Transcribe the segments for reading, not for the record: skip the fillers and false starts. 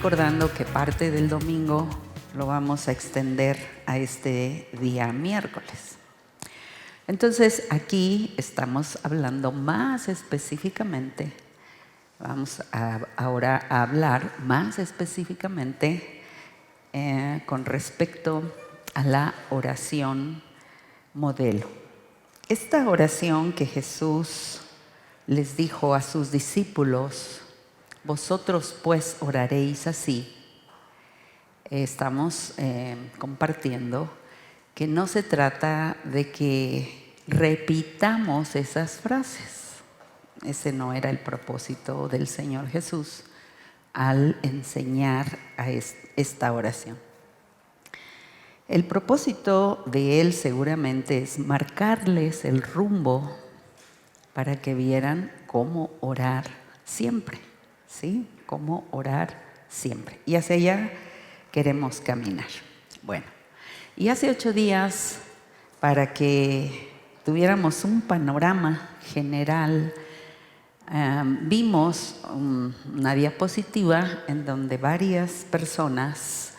recordando que parte del domingo lo vamos a extender a este día miércoles. Entonces aquí estamos hablando más específicamente, vamos ahora a hablar más específicamente con respecto a la oración modelo. Esta oración que Jesús les dijo a sus discípulos: vosotros pues oraréis así. Estamos compartiendo que no se trata de que repitamos esas frases. Ese no era el propósito del Señor Jesús al enseñar a esta oración. El propósito de Él seguramente es marcarles el rumbo para que vieran cómo orar siempre, ¿sí? Cómo orar siempre. Y hacia allá queremos caminar. Bueno, y hace 8 días, para que tuviéramos un panorama general, vimos una diapositiva en donde varias personas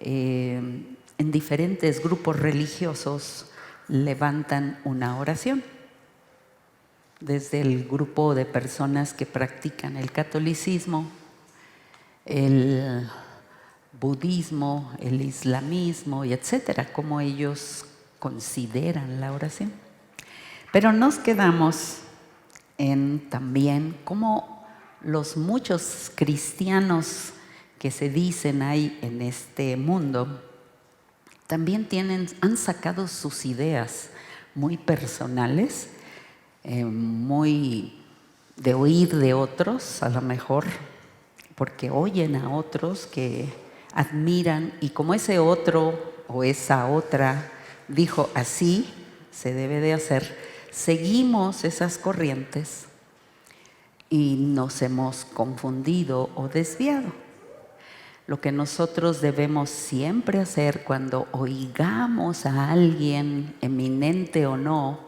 en diferentes grupos religiosos levantan una oración. Desde el grupo de personas que practican el catolicismo, el budismo, el islamismo y etcétera, como ellos consideran la oración. Pero nos quedamos en también cómo los muchos cristianos que se dicen hay en este mundo también han sacado sus ideas muy personales, muy de oír de otros, a lo mejor porque oyen a otros que admiran, y como ese otro o esa otra dijo así se debe de hacer, seguimos esas corrientes y nos hemos confundido o desviado. Lo que nosotros debemos siempre hacer cuando oigamos a alguien, eminente o no,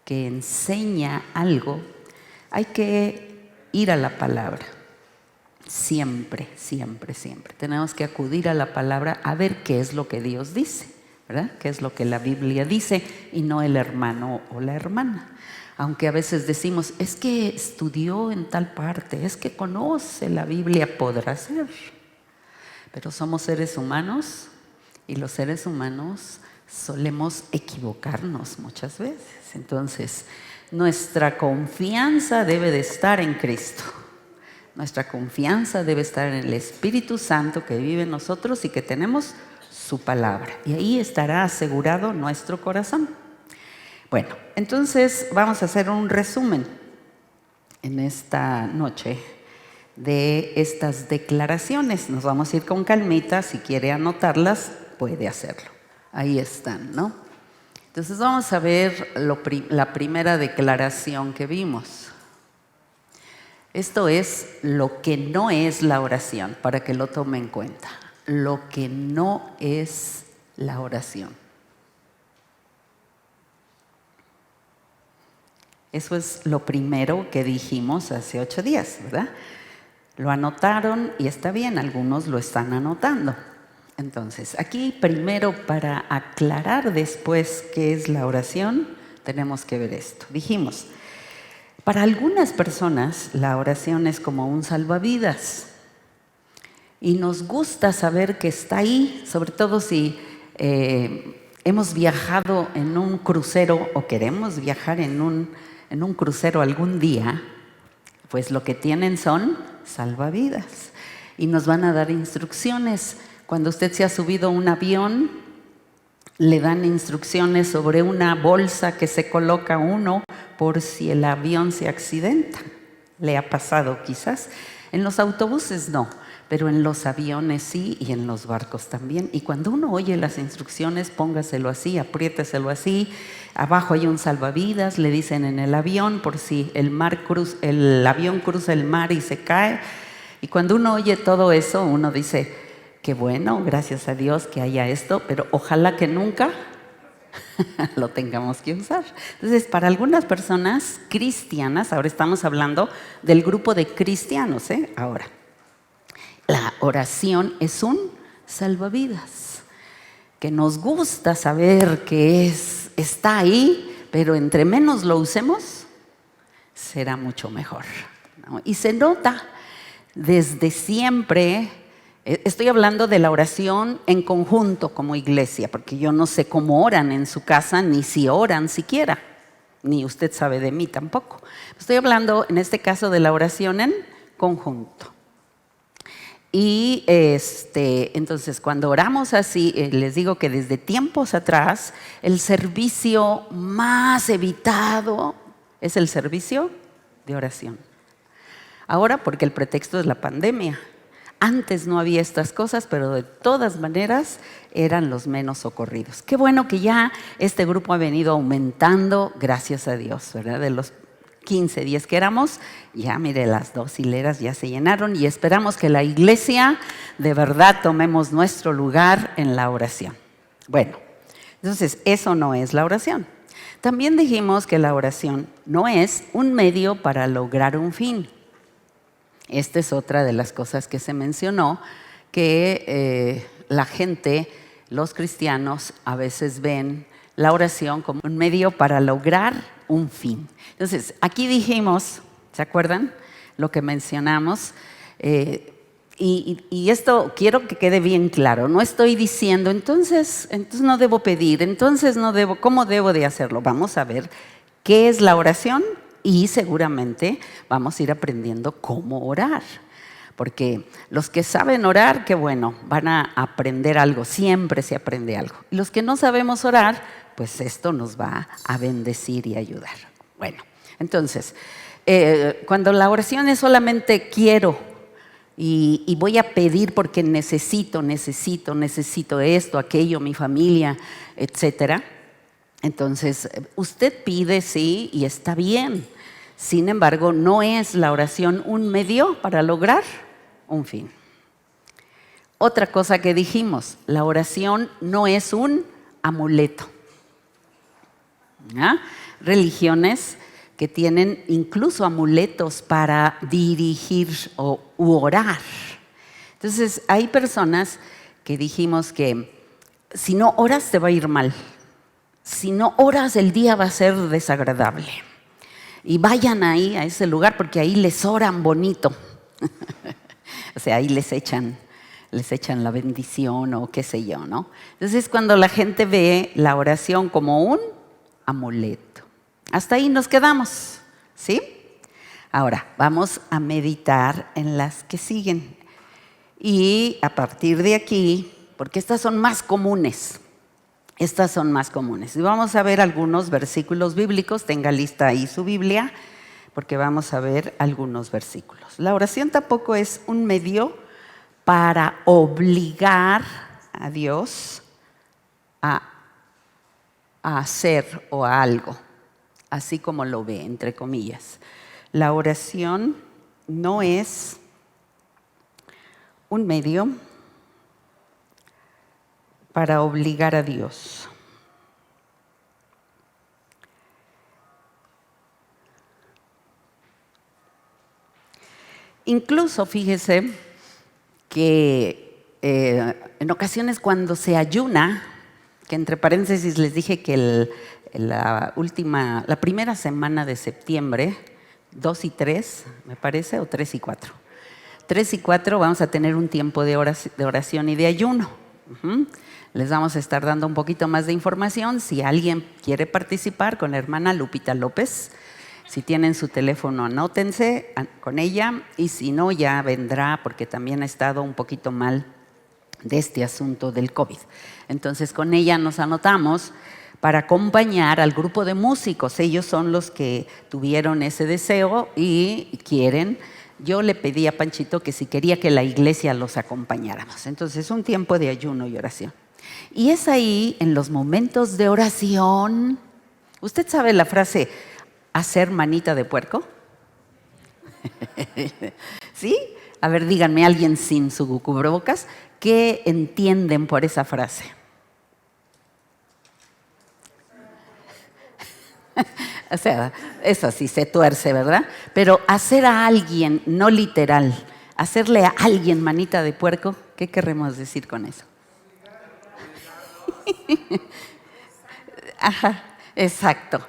que enseña algo, hay que ir a la palabra. Siempre, siempre, siempre. Tenemos que acudir a la palabra a ver qué es lo que Dios dice, ¿verdad? Qué es lo que la Biblia dice y no el hermano o la hermana. Aunque a veces decimos, es que estudió en tal parte, es que conoce la Biblia, podrá ser. Pero somos seres humanos y los seres humanos solemos equivocarnos muchas veces. Entonces, nuestra confianza debe de estar en Cristo. Nuestra confianza debe estar en el Espíritu Santo que vive en nosotros y que tenemos su palabra. Y ahí estará asegurado nuestro corazón. Bueno, entonces vamos a hacer un resumen en esta noche de estas declaraciones. Nos vamos a ir con calmita. Si quiere anotarlas, puede hacerlo. Ahí están, ¿no? Entonces vamos a ver la primera declaración que vimos. Esto es lo que no es la oración, para que lo tome en cuenta. Lo que no es la oración. Eso es lo primero que dijimos hace 8 días, ¿verdad? Lo anotaron y está bien, algunos lo están anotando. Entonces, aquí primero, para aclarar después qué es la oración, tenemos que ver esto. Dijimos, para algunas personas la oración es como un salvavidas y nos gusta saber que está ahí, sobre todo si hemos viajado en un crucero o queremos viajar en un crucero algún día, pues lo que tienen son salvavidas y nos van a dar instrucciones. Cuando usted se ha subido a un avión, le dan instrucciones sobre una bolsa que se coloca uno por si el avión se accidenta. ¿Le ha pasado quizás? En los autobuses no, pero en los aviones sí y en los barcos también. Y cuando uno oye las instrucciones, póngaselo así, apriéteselo así. Abajo hay un salvavidas, le dicen en el avión por si el avión cruza el mar y se cae. Y cuando uno oye todo eso, uno dice, qué bueno, gracias a Dios que haya esto, pero ojalá que nunca lo tengamos que usar. Entonces, para algunas personas cristianas, ahora estamos hablando del grupo de cristianos, ahora, La oración es un salvavidas, que nos gusta saber que está ahí, pero entre menos lo usemos, será mucho mejor, ¿no? Y se nota desde siempre. Estoy hablando de la oración en conjunto como iglesia, porque yo no sé cómo oran en su casa, ni si oran siquiera, ni usted sabe de mí tampoco. Estoy hablando en este caso de la oración en conjunto. Y entonces cuando oramos así, les digo que desde tiempos atrás el servicio más evitado es el servicio de oración. Ahora porque el pretexto es la pandemia. Antes no había estas cosas, pero de todas maneras eran los menos socorridos. Qué bueno que ya este grupo ha venido aumentando, gracias a Dios, ¿verdad? De los 15 días que éramos, ya mire, las 2 hileras ya se llenaron y esperamos que la iglesia de verdad tomemos nuestro lugar en la oración. Bueno, entonces eso no es la oración. También dijimos que la oración no es un medio para lograr un fin. Esta es otra de las cosas que se mencionó, que la gente, los cristianos, a veces ven la oración como un medio para lograr un fin. Entonces, aquí dijimos, ¿se acuerdan? Lo que mencionamos. Y esto quiero que quede bien claro. No estoy diciendo, entonces no debo pedir, entonces no debo, ¿cómo debo de hacerlo? Vamos a ver qué es la oración. Y seguramente vamos a ir aprendiendo cómo orar. Porque los que saben orar, qué bueno, van a aprender algo, siempre se aprende algo. Y los que no sabemos orar, pues esto nos va a bendecir y ayudar. Bueno, entonces, cuando la oración es solamente quiero y voy a pedir porque necesito esto, aquello, mi familia, etcétera. Entonces, usted pide, sí, y está bien. Sin embargo, no es la oración un medio para lograr un fin. Otra cosa que dijimos, la oración no es un amuleto. ¿Ah? Religiones que tienen incluso amuletos para dirigir u orar. Entonces, hay personas que dijimos que si no oras te va a ir mal. Si no oras, el día va a ser desagradable. Y vayan ahí a ese lugar porque ahí les oran bonito. O sea, ahí les echan la bendición o qué sé yo, ¿no? Entonces, cuando la gente ve la oración como un amuleto. Hasta ahí nos quedamos, ¿sí? Ahora, vamos a meditar en las que siguen. Y a partir de aquí, porque estas son más comunes. Estas son más comunes. Y vamos a ver algunos versículos bíblicos. Tenga lista ahí su Biblia, porque vamos a ver algunos versículos. La oración tampoco es un medio para obligar a Dios a hacer o a algo, así como lo ve, entre comillas. La oración no es un medio para obligar a Dios. Incluso, fíjese que en ocasiones cuando se ayuna, que entre paréntesis les dije que la primera semana de septiembre, 2 y 3, me parece, o 3 y 4. 3 y 4 vamos a tener un tiempo de oración y de ayuno. Les vamos a estar dando un poquito más de información. Si alguien quiere participar con la hermana Lupita López, si tienen su teléfono, anótense con ella. Y si no, ya vendrá porque también ha estado un poquito mal de este asunto del COVID. Entonces, con ella nos anotamos para acompañar al grupo de músicos. Ellos son los que tuvieron ese deseo y quieren. Yo le pedí a Panchito que si quería que la iglesia los acompañáramos. Entonces, un tiempo de ayuno y oración. Y es ahí, en los momentos de oración, ¿usted sabe la frase, hacer manita de puerco? ¿Sí? A ver, díganme, alguien sin su cubrebocas, ¿qué entienden por esa frase? O sea, eso sí se tuerce, ¿verdad? Pero hacer a alguien, no literal, hacerle a alguien manita de puerco, ¿qué queremos decir con eso? Ajá, exacto.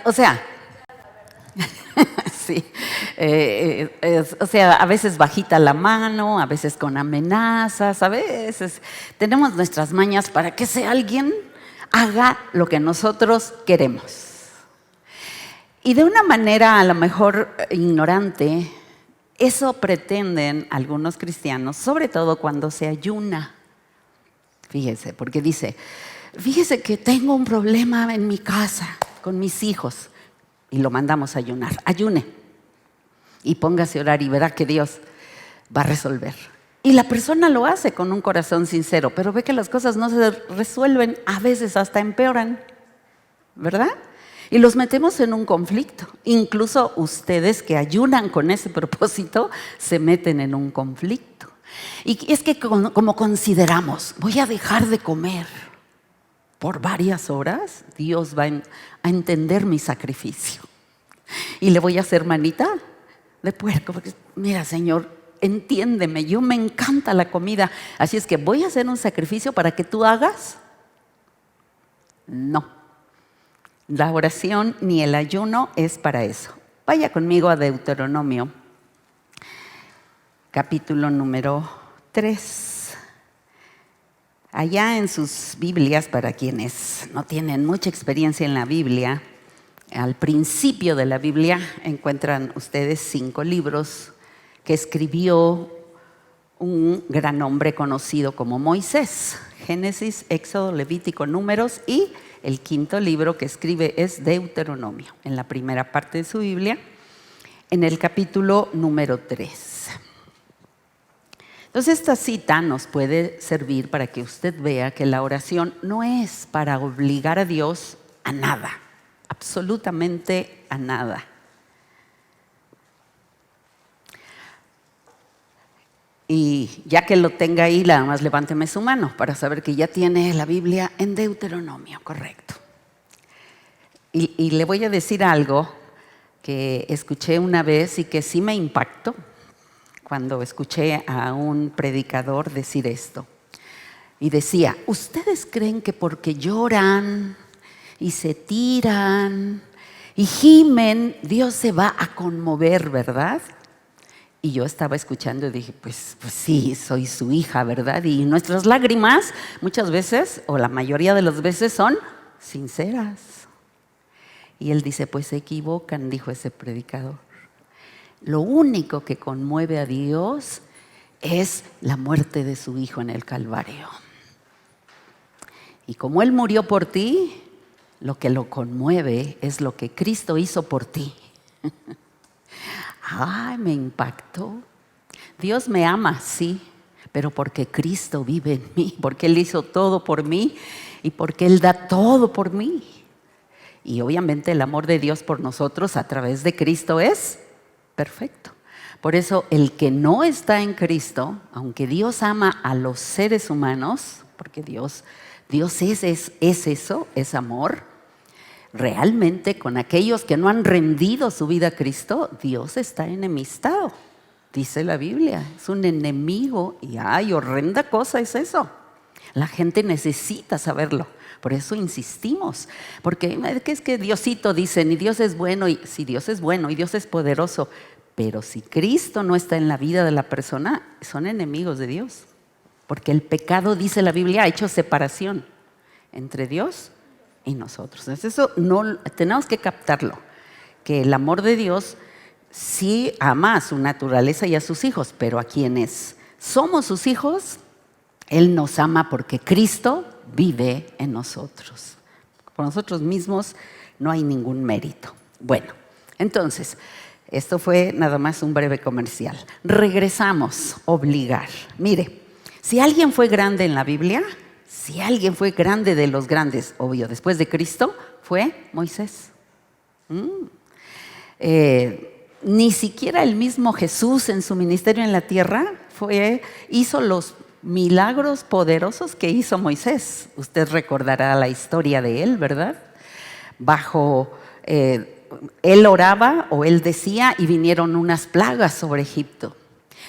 O sea, sí. O sea, a veces bajita la mano, a veces con amenazas, a veces tenemos nuestras mañas para que ese alguien haga lo que nosotros queremos. Y de una manera a lo mejor ignorante, eso pretenden algunos cristianos, sobre todo cuando se ayuna. Fíjese, porque dice, fíjese que tengo un problema en mi casa con mis hijos y lo mandamos a ayunar. Ayune y póngase a orar y verá que Dios va a resolver. Y la persona lo hace con un corazón sincero, pero ve que las cosas no se resuelven, a veces hasta empeoran, ¿verdad? Y los metemos en un conflicto. Incluso ustedes que ayunan con ese propósito se meten en un conflicto. Y es que como consideramos, voy a dejar de comer por varias horas, Dios va a entender mi sacrificio. Y le voy a hacer manita de puerco, porque mira, Señor, entiéndeme, yo me encanta la comida, así es que voy a hacer un sacrificio para que tú hagas. No. La oración ni el ayuno es para eso. Vaya conmigo a Deuteronomio, capítulo número 3. Allá en sus Biblias, para quienes no tienen mucha experiencia en la Biblia, al principio de la Biblia encuentran ustedes 5 libros que escribió un gran hombre conocido como Moisés. Génesis, Éxodo, Levítico, Números, y el 5.º libro que escribe es Deuteronomio, en la primera parte de su Biblia, en el capítulo número 3. Entonces esta cita nos puede servir para que usted vea que la oración no es para obligar a Dios a nada, absolutamente a nada. Y ya que lo tenga ahí, nada más levánteme su mano para saber que ya tiene la Biblia en Deuteronomio, correcto. Y le voy a decir algo que escuché una vez y que sí me impactó cuando escuché a un predicador decir esto. Y decía, ¿ustedes creen que porque lloran y se tiran y gimen, Dios se va a conmover, verdad? Y yo estaba escuchando y dije, pues sí, soy su hija, ¿verdad? Y nuestras lágrimas muchas veces, o la mayoría de las veces, son sinceras. Y él dice, pues se equivocan, dijo ese predicador. Lo único que conmueve a Dios es la muerte de su hijo en el Calvario. Y como Él murió por ti, lo que lo conmueve es lo que Cristo hizo por ti. Ay, me impactó. Dios me ama, sí, pero porque Cristo vive en mí, porque Él hizo todo por mí y porque Él da todo por mí. Y obviamente el amor de Dios por nosotros a través de Cristo es perfecto. Por eso el que no está en Cristo, aunque Dios ama a los seres humanos, porque Dios es eso, es amor, realmente con aquellos que no han rendido su vida a Cristo, Dios está enemistado. Dice la Biblia, es un enemigo y ay, horrenda cosa es eso. La gente necesita saberlo. Por eso insistimos, porque es que Diosito dice, ni Dios es bueno, y si Dios es bueno y Dios es poderoso, pero si Cristo no está en la vida de la persona, son enemigos de Dios. Porque el pecado, dice la Biblia, ha hecho separación entre Dios y nosotros. Entonces eso no, tenemos que captarlo, que el amor de Dios sí ama a su naturaleza y a sus hijos, pero a quienes somos sus hijos, Él nos ama porque Cristo vive en nosotros. Por nosotros mismos no hay ningún mérito. Bueno, entonces, esto fue nada más un breve comercial. Regresamos, obligar. Mire, si alguien fue grande en la Biblia, si alguien fue grande de los grandes, obvio, después de Cristo, fue Moisés. Ni siquiera el mismo Jesús en su ministerio en la tierra hizo los milagros poderosos que hizo Moisés. Usted recordará la historia de él, ¿verdad? Él oraba o él decía y vinieron unas plagas sobre Egipto.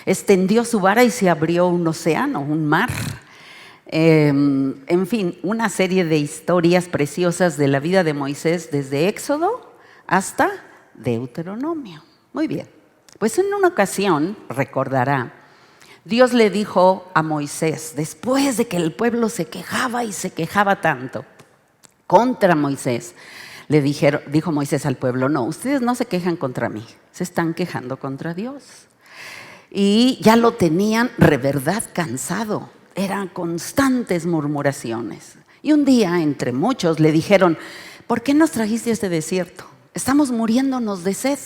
extendió su vara y se abrió un océano, un mar. En fin, una serie de historias preciosas de la vida de Moisés desde Éxodo hasta Deuteronomio. Muy bien, pues en una ocasión, recordará, Dios le dijo a Moisés, después de que el pueblo se quejaba y se quejaba tanto contra Moisés, dijo Moisés al pueblo, no, ustedes no se quejan contra mí, se están quejando contra Dios. Y ya lo tenían de verdad cansado, eran constantes murmuraciones. Y un día, entre muchos, le dijeron, ¿por qué nos trajiste a este desierto? Estamos muriéndonos de sed.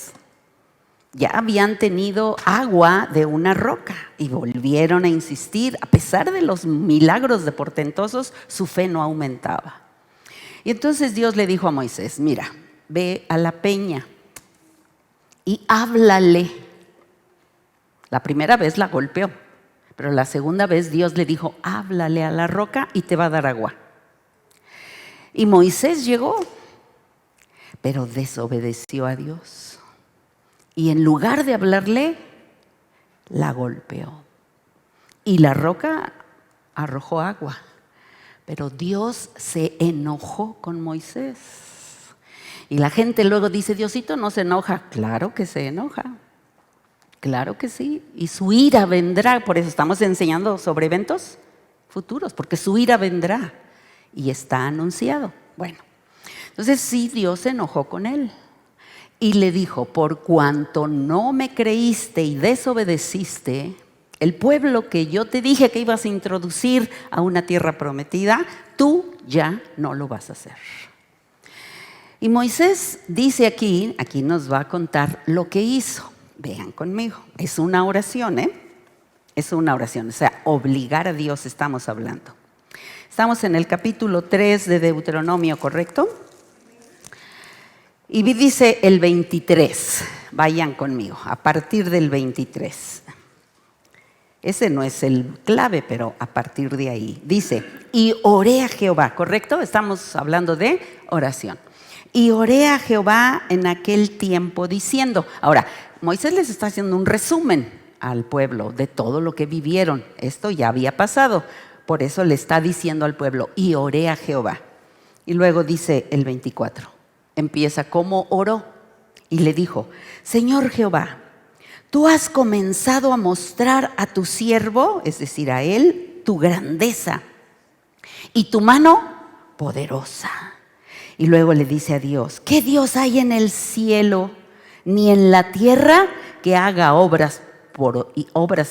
Ya habían tenido agua de una roca y volvieron a insistir. A pesar de los milagros de portentosos, su fe no aumentaba. Y entonces Dios le dijo a Moisés, mira, ve a la peña y háblale. La primera vez la golpeó, pero la segunda vez Dios le dijo, háblale a la roca y te va a dar agua. Y Moisés llegó, pero desobedeció a Dios. Y en lugar de hablarle, la golpeó. Y la roca arrojó agua. Pero Dios se enojó con Moisés. Y la gente luego dice, Diosito no se enoja. Claro que se enoja. Claro que sí. Y su ira vendrá. Por eso estamos enseñando sobre eventos futuros. Porque su ira vendrá. Y está anunciado. Bueno, entonces sí, Dios se enojó con él. Y le dijo, por cuanto no me creíste y desobedeciste, el pueblo que yo te dije que ibas a introducir a una tierra prometida, tú ya no lo vas a hacer. Y Moisés dice aquí nos va a contar lo que hizo. Vean conmigo, es una oración, Es una oración, o sea, obligar a Dios estamos hablando. Estamos en el capítulo 3 de Deuteronomio, ¿correcto? Y dice el 23, vayan conmigo, a partir del 23. Ese no es el clave, pero a partir de ahí. Dice, y oré a Jehová, ¿correcto? Estamos hablando de oración. Y oré a Jehová en aquel tiempo diciendo. Ahora, Moisés les está haciendo un resumen al pueblo de todo lo que vivieron. Esto ya había pasado. Por eso le está diciendo al pueblo, y oré a Jehová. Y luego dice el 24. Empieza cómo oró y le dijo, Señor Jehová, tú has comenzado a mostrar a tu siervo, es decir, a él, tu grandeza y tu mano poderosa. Y luego le dice a Dios, ¿qué Dios hay en el cielo ni en la tierra que haga obras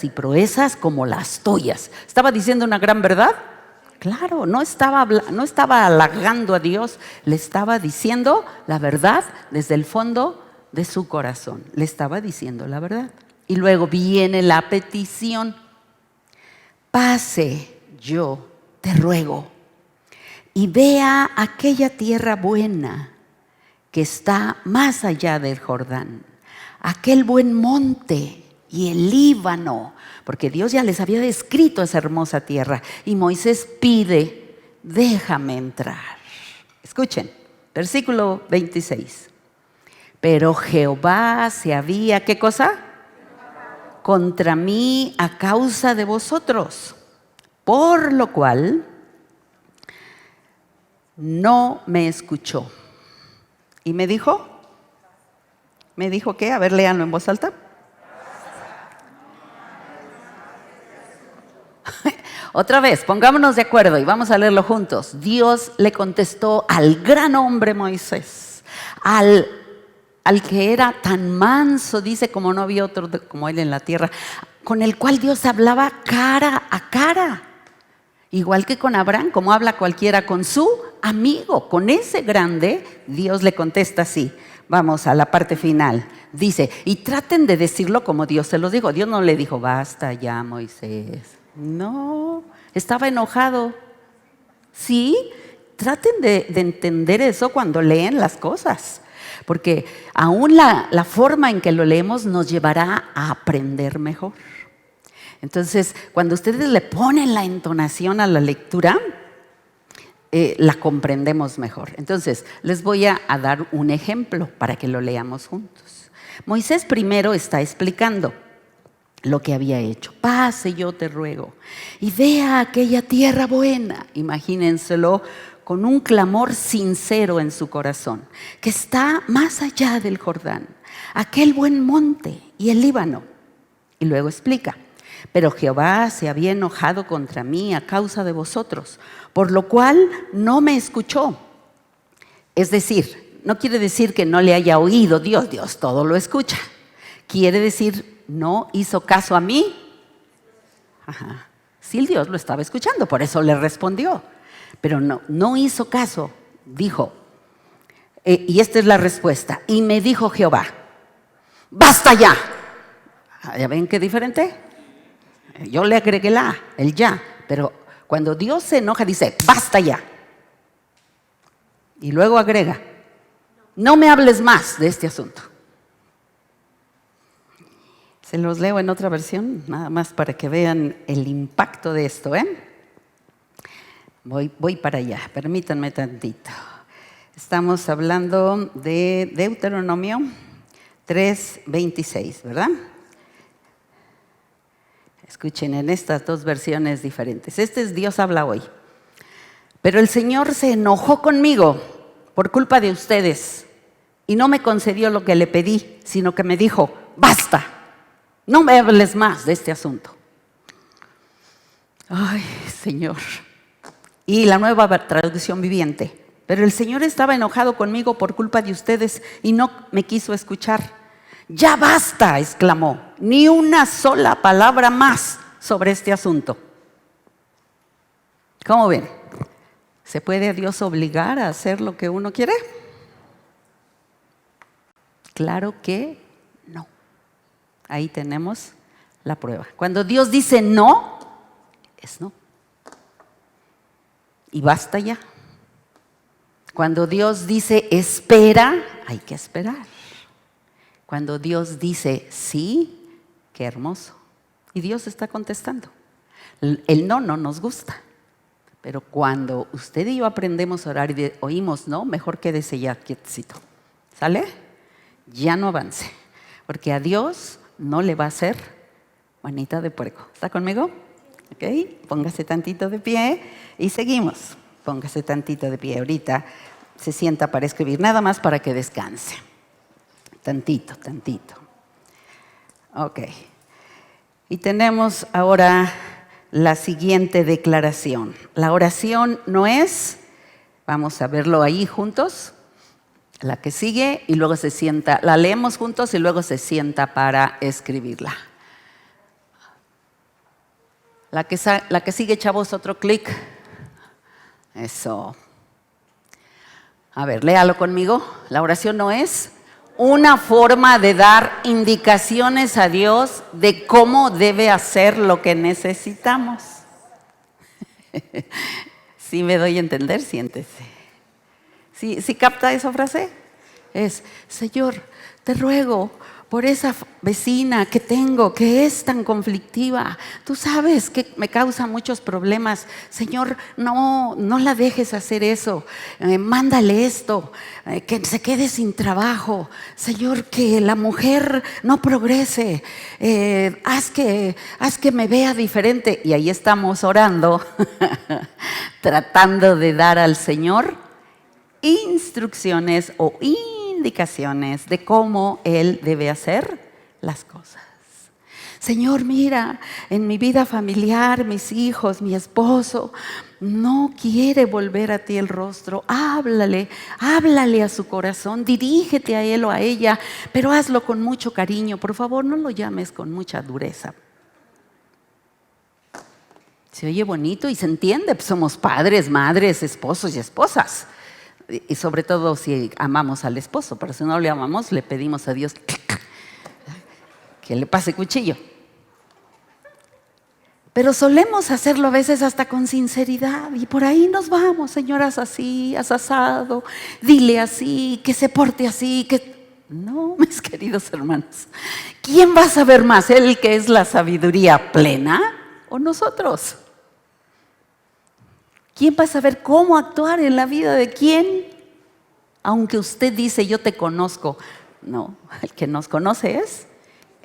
y proezas como las tuyas? ¿Estaba diciendo una gran verdad? Claro, no estaba halagando a Dios, le estaba diciendo la verdad desde el fondo de su corazón. Le estaba diciendo la verdad. Y luego viene la petición. Pase, yo te ruego, y vea aquella tierra buena que está más allá del Jordán, aquel buen monte y el Líbano, porque Dios ya les había descrito esa hermosa tierra. Y Moisés pide, déjame entrar. Escuchen, versículo 26. Pero Jehová se había, ¿qué cosa? Contra mí a causa de vosotros, por lo cual no me escuchó. ¿Y me dijo? ¿Me dijo qué? A ver, léanlo en voz alta. Otra vez, pongámonos de acuerdo y vamos a leerlo juntos. Dios le contestó al gran hombre Moisés, al que era tan manso, dice, como no había otro como él en la tierra, con el cual Dios hablaba cara a cara. Igual que con Abraham, como habla cualquiera con su amigo. Con ese grande, Dios le contesta así. Vamos a la parte final. Dice, y traten de decirlo como Dios se los dijo. Dios no le dijo, basta ya, Moisés. No, estaba enojado. Sí, traten de entender eso cuando leen las cosas. Porque aún la forma en que lo leemos nos llevará a aprender mejor. Entonces, cuando ustedes le ponen la entonación a la lectura, la comprendemos mejor. Entonces, les voy a dar un ejemplo para que lo leamos juntos. Moisés primero está explicando lo que había hecho. Pase, yo te ruego, y vea aquella tierra buena. Imagínenselo con un clamor sincero en su corazón, que está más allá del Jordán, aquel buen monte y el Líbano. Y luego explica: pero Jehová se había enojado contra mí a causa de vosotros, por lo cual no me escuchó. Es decir, no quiere decir que no le haya oído Dios, Dios todo lo escucha. Quiere decir, no hizo caso a mí. Ajá. Sí, Dios lo estaba escuchando, por eso le respondió. Pero no hizo caso, dijo. Y esta es la respuesta. Y me dijo Jehová: ¡basta ya! ¿Ya ven qué diferente? Yo le agregué el ya. Pero cuando Dios se enoja dice: ¡basta ya! Y luego agrega: no me hables más de este asunto. Se los leo en otra versión, nada más para que vean el impacto de esto, Voy para allá, permítanme tantito. Estamos hablando de Deuteronomio 3:26, ¿verdad? Escuchen en estas dos versiones diferentes. Este es Dios habla hoy. Pero el Señor se enojó conmigo por culpa de ustedes y no me concedió lo que le pedí, sino que me dijo: basta, no me hables más de este asunto. Ay, Señor. Y la Nueva Traducción Viviente: pero el Señor estaba enojado conmigo por culpa de ustedes y no me quiso escuchar. Ya basta, exclamó, ni una sola palabra más sobre este asunto. ¿Cómo ven? ¿Se puede a Dios obligar a hacer lo que uno quiere? Claro que no. Ahí tenemos la prueba. Cuando Dios dice no, es no. Y basta ya. Cuando Dios dice espera, hay que esperar. Cuando Dios dice sí, qué hermoso. Y Dios está contestando. El no nos gusta. Pero cuando usted y yo aprendemos a orar y oímos no, mejor quédese ya quietecito. ¿Sale? Ya no avance. Porque a Dios no le va a hacer manita de puerco. ¿Está conmigo? ¿Ok? Póngase tantito de pie y seguimos. Póngase tantito de pie. Ahorita se sienta para escribir, nada más para que descanse. Tantito. Ok. Y tenemos ahora la siguiente declaración. La oración no es, vamos a verlo ahí juntos, la que sigue y luego se sienta, la leemos juntos y luego se sienta para escribirla. La que sigue, chavos, otro clic. Eso. A ver, léalo conmigo. La oración no es una forma de dar indicaciones a Dios de cómo debe hacer lo que necesitamos. ¿Sí me doy a entender? Siéntese. ¿Sí capta esa frase? Es: Señor, te ruego por esa vecina que tengo, que es tan conflictiva. Tú sabes que me causa muchos problemas. Señor, no la dejes hacer eso. Mándale esto, que se quede sin trabajo. Señor, que la mujer no progrese. Haz que me vea diferente. Y ahí estamos orando, tratando de dar al Señor instrucciones o indicaciones de cómo Él debe hacer las cosas. Señor, mira, en mi vida familiar, mis hijos, mi esposo no quiere volver a ti el rostro. Háblale a su corazón, dirígete a él o a ella, pero hazlo con mucho cariño. Por favor, no lo llames con mucha dureza. Se oye bonito y se entiende, pues somos padres, madres, esposos y esposas. Y sobre todo si amamos al esposo, pero si no le amamos, le pedimos a Dios que le pase cuchillo. Pero solemos hacerlo a veces hasta con sinceridad y por ahí nos vamos: Señor, haz así, haz asado, dile así, que se porte así, que... No, mis queridos hermanos, ¿quién va a saber más? ¿Él que es la sabiduría plena o nosotros? ¿Quién va a saber cómo actuar en la vida de quién? Aunque usted dice yo te conozco. No, el que nos conoce es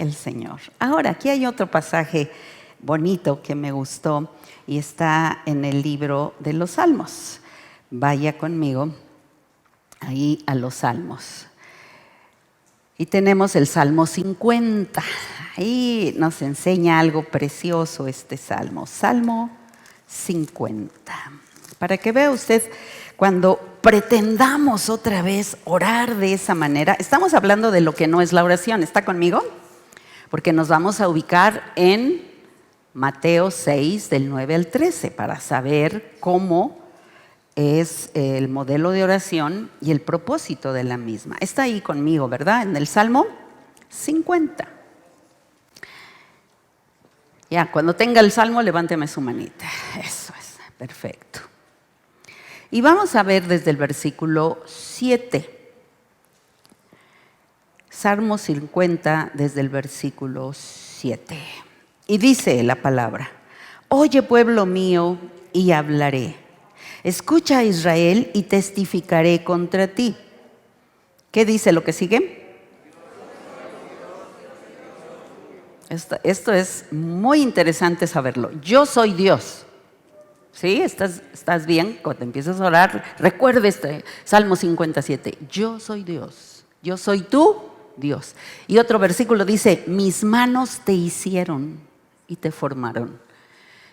el Señor. Ahora, aquí hay otro pasaje bonito que me gustó y está en el libro de los Salmos. Vaya conmigo ahí a los Salmos. Y tenemos el Salmo 50. Ahí nos enseña algo precioso este Salmo. Salmo 50. Para que vea usted, cuando pretendamos otra vez orar de esa manera, estamos hablando de lo que no es la oración. ¿Está conmigo? Porque nos vamos a ubicar en Mateo 6, del 9 al 13, para saber cómo es el modelo de oración y el propósito de la misma. Está ahí conmigo, ¿verdad? En el Salmo 50. Ya, cuando tenga el Salmo, levánteme su manita. Eso es, perfecto. Y vamos a ver desde el versículo 7. Salmo 50, desde el versículo 7. Y dice la palabra: Oye, pueblo mío, y hablaré. Escucha, Israel, y testificaré contra ti. ¿Qué dice lo que sigue? Esto es muy interesante saberlo. Yo soy Dios. ¿Sí? ¿Estás bien? Cuando empiezas a orar, recuerda este Salmo 57. Yo soy Dios. Yo soy tú, Dios. Y otro versículo dice: mis manos te hicieron y te formaron.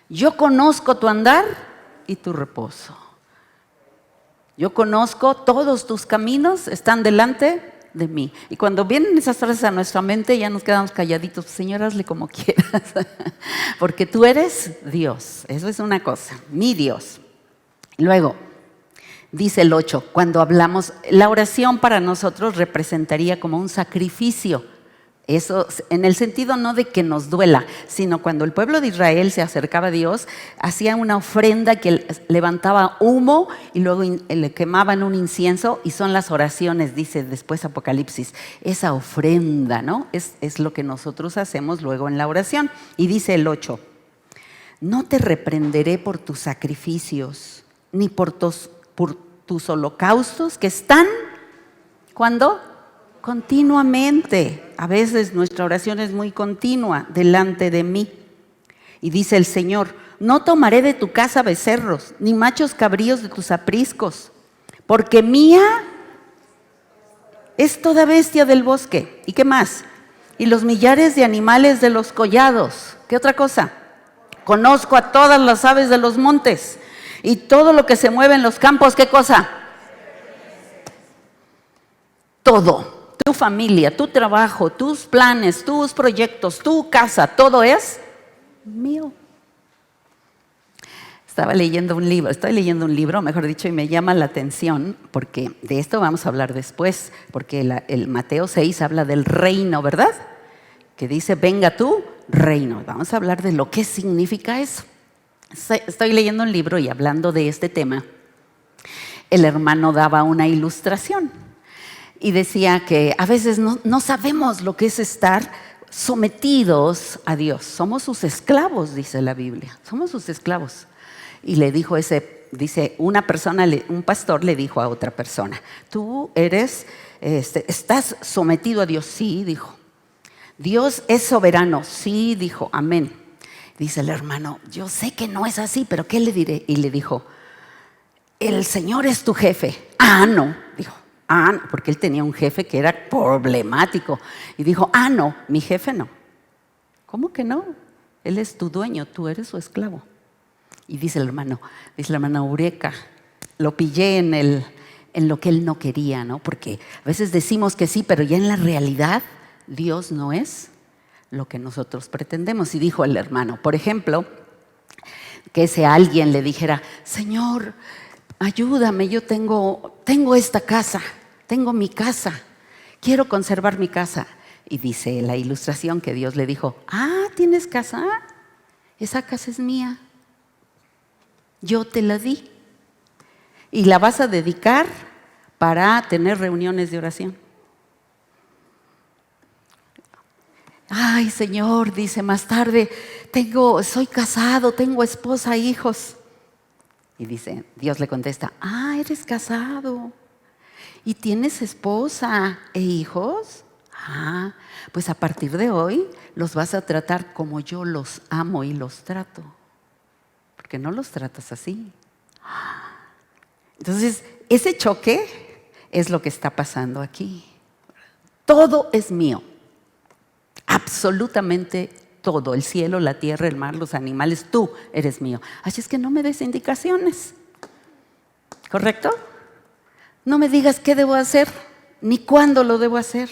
Yo conozco tu andar y tu reposo. Yo conozco todos tus caminos, están delante de mí. Y cuando vienen esas frases a nuestra mente, ya nos quedamos calladitos. Señor, hazle como quieras. Porque tú eres Dios. Eso es una cosa, mi Dios. Luego, dice el 8, cuando hablamos, la oración para nosotros representaría como un sacrificio. Eso en el sentido no de que nos duela, sino cuando el pueblo de Israel se acercaba a Dios, hacía una ofrenda que levantaba humo y luego le quemaban un incienso, y son las oraciones, dice después Apocalipsis, esa ofrenda, ¿no? Es lo que nosotros hacemos luego en la oración. Y dice el 8, no te reprenderé por tus sacrificios, ni por tus holocaustos que están, ¿cuándo? Continuamente. A veces nuestra oración es muy continua delante de mí. Y dice el Señor: no tomaré de tu casa becerros, ni machos cabríos de tus apriscos, porque mía es toda bestia del bosque. ¿Y qué más? Y los millares de animales de los collados. ¿Qué otra cosa? Conozco a todas las aves de los montes y todo lo que se mueve en los campos. ¿Qué cosa? Todo. Tu familia, tu trabajo, tus planes, tus proyectos, tu casa, todo es mío. Estoy leyendo un libro, mejor dicho, y me llama la atención, porque de esto vamos a hablar después, porque el Mateo 6 habla del reino, ¿verdad? Que dice, venga tu reino. Vamos a hablar de lo que significa eso. Estoy leyendo un libro y hablando de este tema, el hermano daba una ilustración. Y decía que a veces no sabemos lo que es estar sometidos a Dios. Somos sus esclavos, dice la Biblia. Somos sus esclavos. Y le dijo dice una persona, un pastor le dijo a otra persona: tú estás sometido a Dios. Sí, dijo. Dios es soberano. Sí, dijo. Amén. Dice el hermano: yo sé que no es así, pero ¿qué le diré? Y le dijo: el Señor es tu jefe. Ah, no, dijo. Ah, porque él tenía un jefe que era problemático. Y dijo: ah, no, mi jefe no. ¿Cómo que no? Él es tu dueño, tú eres su esclavo. Y dice la hermana Eureka, lo pillé en lo que él no quería, ¿no? Porque a veces decimos que sí, pero ya en la realidad Dios no es lo que nosotros pretendemos. Y dijo el hermano, por ejemplo, que ese alguien le dijera: Señor, ayúdame, yo tengo esta casa, tengo mi casa, quiero conservar mi casa. Y dice la ilustración que Dios le dijo: ah, ¿tienes casa? Esa casa es mía, yo te la di y la vas a dedicar para tener reuniones de oración. Ay, Señor, dice más tarde, soy casado, tengo esposa, hijos. Y dice, Dios le contesta: ah, eres casado y tienes esposa e hijos. Pues a partir de hoy los vas a tratar como yo los amo y los trato. Porque no los tratas así. Entonces, ese choque es lo que está pasando aquí. Todo es mío. Absolutamente todo. El cielo, la tierra, el mar, los animales. Tú eres mío. Así es que no me des indicaciones. ¿Correcto? No me digas qué debo hacer, ni cuándo lo debo hacer.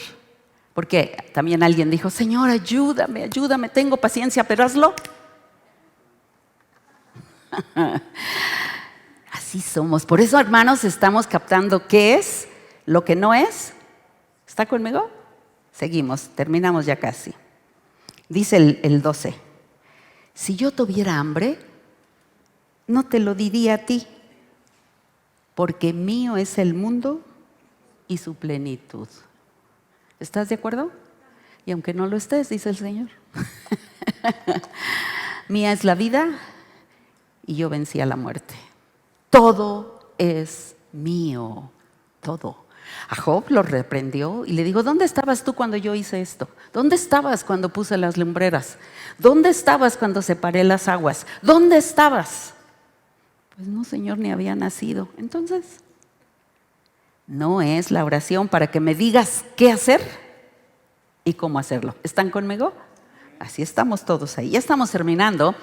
Porque también alguien dijo, Señor, ayúdame, ayúdame, tengo paciencia, pero hazlo. Así somos. Por eso, hermanos, estamos captando qué es, lo que no es. ¿Está conmigo? Seguimos, terminamos ya casi. Dice el 12. Si yo tuviera hambre, no te lo diría a ti, porque mío es el mundo y su plenitud. ¿Estás de acuerdo? Y aunque no lo estés, dice el Señor. Mía es la vida y yo vencí a la muerte. Todo es mío, todo. A Job lo reprendió y le dijo, ¿dónde estabas tú cuando yo hice esto? ¿Dónde estabas cuando puse las lumbreras? ¿Dónde estabas cuando separé las aguas? ¿Dónde estabas? Pues no, Señor, ni había nacido. Entonces, no es la oración para que me digas qué hacer y cómo hacerlo. ¿Están conmigo? Así estamos todos ahí. Ya estamos terminando.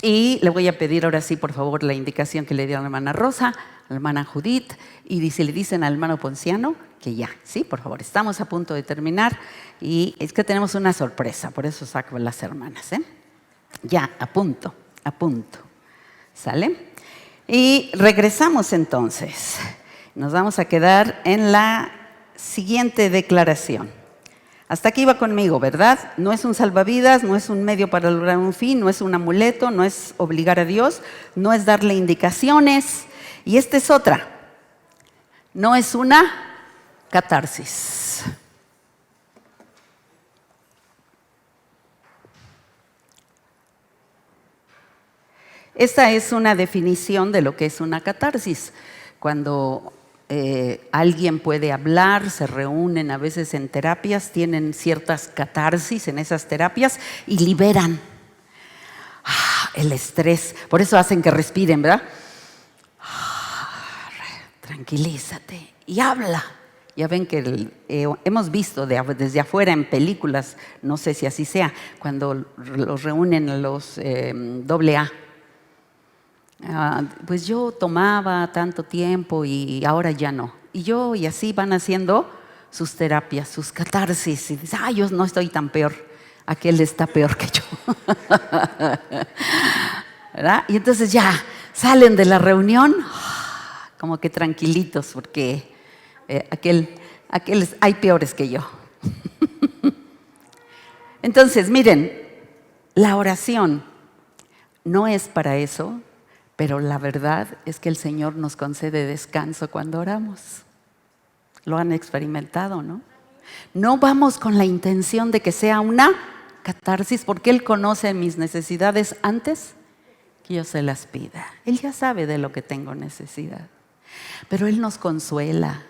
Y le voy a pedir ahora sí, por favor, la indicación que le dio a la hermana Rosa, a la hermana Judith, y si le dicen al hermano Ponciano que ya, sí, por favor, estamos a punto de terminar y es que tenemos una sorpresa, por eso saco a las hermanas, Ya, a punto, ¿sale? Y regresamos entonces, nos vamos a quedar en la siguiente declaración. Hasta aquí va conmigo, ¿verdad? No es un salvavidas, no es un medio para lograr un fin, no es un amuleto, no es obligar a Dios, no es darle indicaciones. Y esta es otra. No es una catarsis. Esta es una definición de lo que es una catarsis. Cuando alguien puede hablar, se reúnen a veces en terapias, tienen ciertas catarsis en esas terapias y liberan el estrés. Por eso hacen que respiren, ¿verdad? Tranquilízate y habla. Ya ven que hemos visto desde afuera en películas, no sé si así sea, cuando los reúnen a los AA. Pues yo tomaba tanto tiempo y ahora ya no. Y así van haciendo sus terapias, sus catarsis. Y dicen, yo no estoy tan peor, aquel está peor que yo. ¿Verdad? Y entonces ya salen de la reunión como que tranquilitos porque hay peores que yo. Entonces, miren, la oración no es para eso. Pero la verdad es que el Señor nos concede descanso cuando oramos. Lo han experimentado, ¿no? No vamos con la intención de que sea una catarsis, porque Él conoce mis necesidades antes que yo se las pida. Él ya sabe de lo que tengo necesidad. Pero Él nos consuela.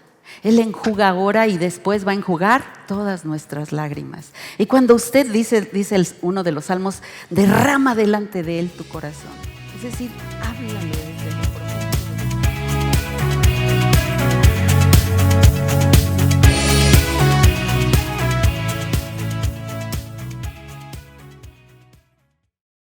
Él enjuga ahora y después va a enjugar todas nuestras lágrimas. Y cuando usted dice uno de los salmos, derrama delante de Él tu corazón. Es decir, háblale.